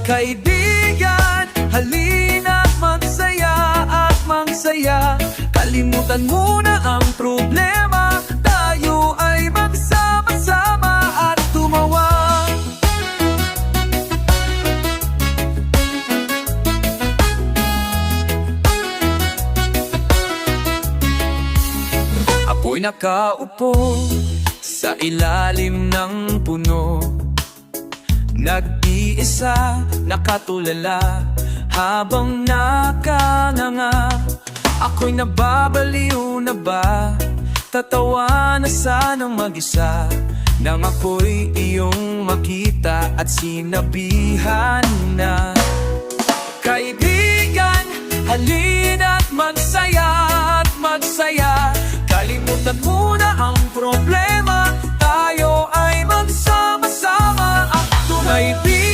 Kaibigan, halina't magsaya at magsaya. Kalimutan muna ang problema, tayo ay magsama-sama at tumawa. Ako'y nakaupo sa ilalim ng puno, nag-iisa, nakatulala, habang nakanganga. Ako'y nababaliw na ba? Tatawa na sanang mag-isa, nang ako'y iyong makita at sinabihan na, kaibigan, halina't magsaya at magsaya. Kalimutan muna ang problema, tayo ay magsama-sama at tumaybig.